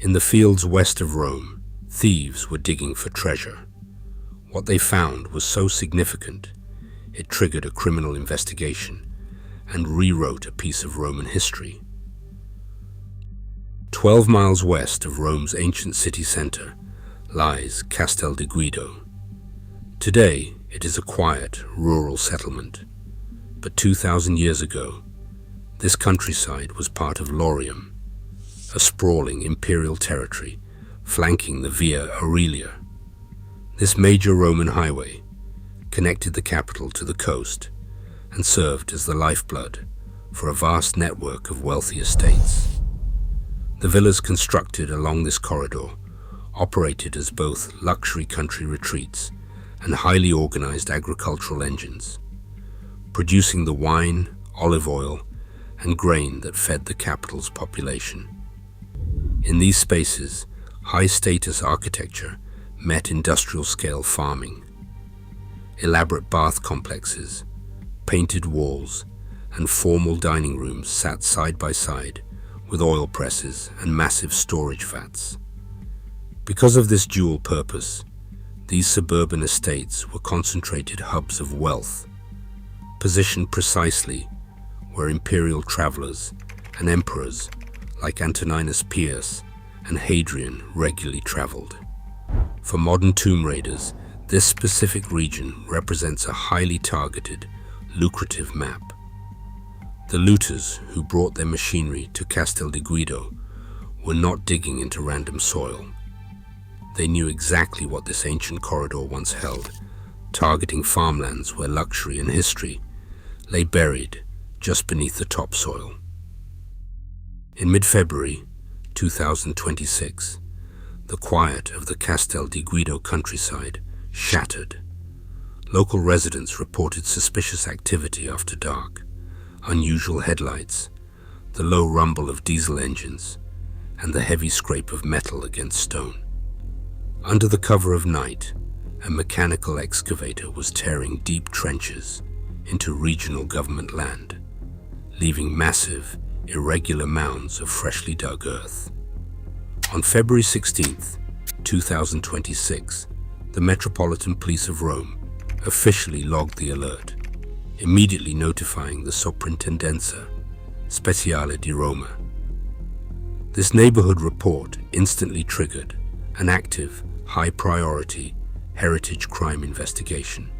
In the fields west of Rome, thieves were digging for treasure. What they found was so significant, it triggered a criminal investigation and rewrote a piece of Roman history. 12 miles west of Rome's ancient city center lies Castel di Guido. Today, it is a quiet, rural settlement. But 2,000 years ago, this countryside was part of Lorium, a sprawling imperial territory flanking the Via Aurelia. This major Roman highway connected the capital to the coast and served as the lifeblood for a vast network of wealthy estates. The villas constructed along this corridor operated as both luxury country retreats and highly organized agricultural engines, producing the wine, olive oil, and grain that fed the capital's population. In these spaces, high-status architecture met industrial-scale farming. Elaborate bath complexes, painted walls, and formal dining rooms sat side by side with oil presses and massive storage vats. Because of this dual purpose, these suburban estates were concentrated hubs of wealth, positioned precisely where imperial travelers and emperors like Antoninus Pius and Hadrian regularly traveled. For modern tomb raiders, this specific region represents a highly targeted, lucrative map. The looters who brought their machinery to Castel di Guido were not digging into random soil. They knew exactly what this ancient corridor once held, targeting farmlands where luxury and history lay buried just beneath the topsoil. In mid-February 2026, the quiet of the Castel di Guido countryside shattered. Local residents reported suspicious activity after dark, unusual headlights, the low rumble of diesel engines, and the heavy scrape of metal against stone. Under the cover of night, a mechanical excavator was tearing deep trenches into regional government land, leaving massive, irregular mounds of freshly dug earth. On February 16, 2026, the Metropolitan Police of Rome officially logged the alert, immediately notifying the Soprintendenza Speciale di Roma. This neighborhood report instantly triggered an active, high-priority heritage crime investigation.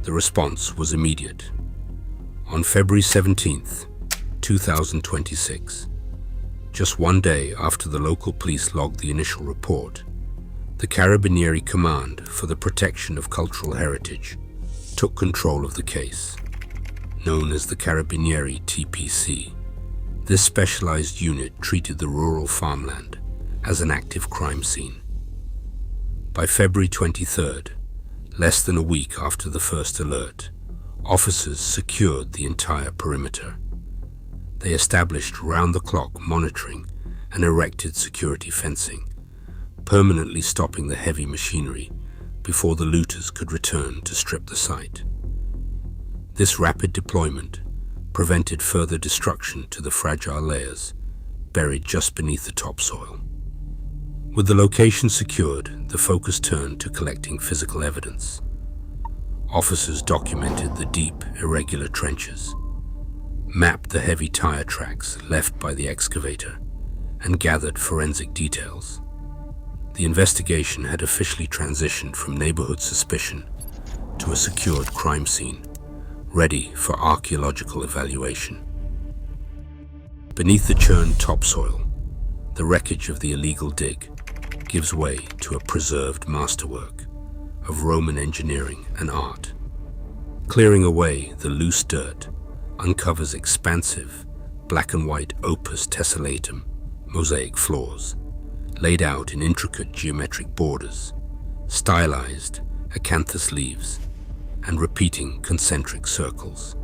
The response was immediate. On February 17, 2026, just one day after the local police logged the initial report, the Carabinieri Command for the Protection of Cultural Heritage took control of the case. Known as the Carabinieri TPC, this specialized unit treated the rural farmland as an active crime scene. By February 23rd, less than a week after the first alert, officers secured the entire perimeter. They established round-the-clock monitoring and erected security fencing, permanently stopping the heavy machinery before the looters could return to strip the site. This rapid deployment prevented further destruction to the fragile layers buried just beneath the topsoil. With the location secured, the focus turned to collecting physical evidence. Officers documented the deep, irregular trenches, mapped the heavy tire tracks left by the excavator, and gathered forensic details. The investigation had officially transitioned from neighborhood suspicion to a secured crime scene, ready for archaeological evaluation. Beneath the churned topsoil, the wreckage of the illegal dig gives way to a preserved masterwork of Roman engineering and art. Clearing away the loose dirt uncovers expansive black and white opus tessellatum mosaic floors, laid out in intricate geometric borders, stylized acanthus leaves, and repeating concentric circles.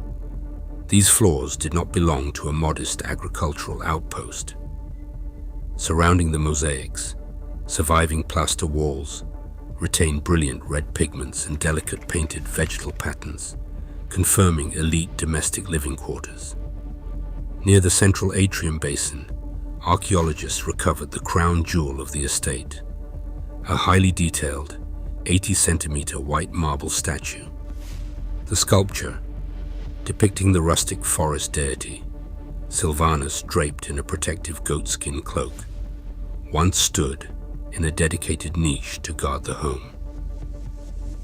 These floors did not belong to a modest agricultural outpost. Surrounding the mosaics, surviving plaster walls retain brilliant red pigments and delicate painted vegetal patterns, confirming elite domestic living quarters. Near the central atrium basin archaeologists recovered the crown jewel of the estate, a highly detailed 80-centimeter white marble statue. The sculpture, depicting the rustic forest deity, Silvanus draped in a protective goatskin cloak, once stood in a dedicated niche to guard the home.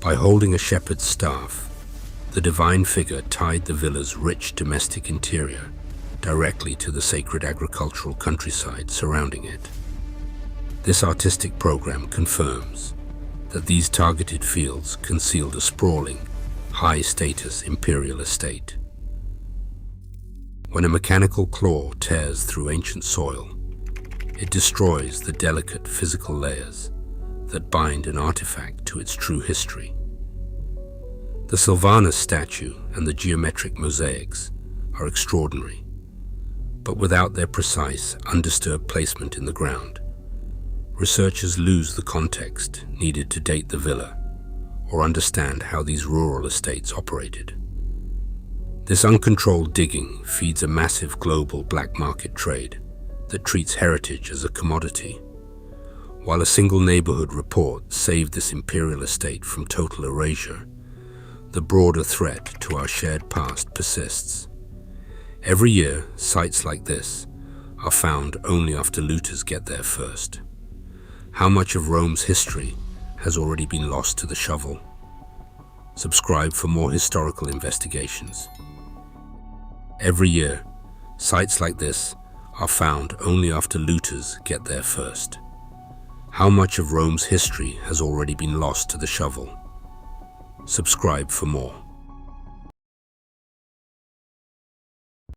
By holding a shepherd's staff, the divine figure tied the villa's rich domestic interior directly to the sacred agricultural countryside surrounding it. This artistic program confirms that these targeted fields concealed a sprawling, high-status imperial estate. When a mechanical claw tears through ancient soil, it destroys the delicate physical layers that bind an artifact to its true history. The Silvanus statue and the geometric mosaics are extraordinary, but without their precise, undisturbed placement in the ground, researchers lose the context needed to date the villa or understand how these rural estates operated. This uncontrolled digging feeds a massive global black market trade that treats heritage as a commodity. While a single neighborhood report saved this imperial estate from total erasure, the broader threat to our shared past persists. Every year, sites like this are found only after looters get there first. How much of Rome's history has already been lost to the shovel? Subscribe for more historical investigations. Every year, sites like this are found only after looters get there first. How much of Rome's history has already been lost to the shovel? Subscribe for more.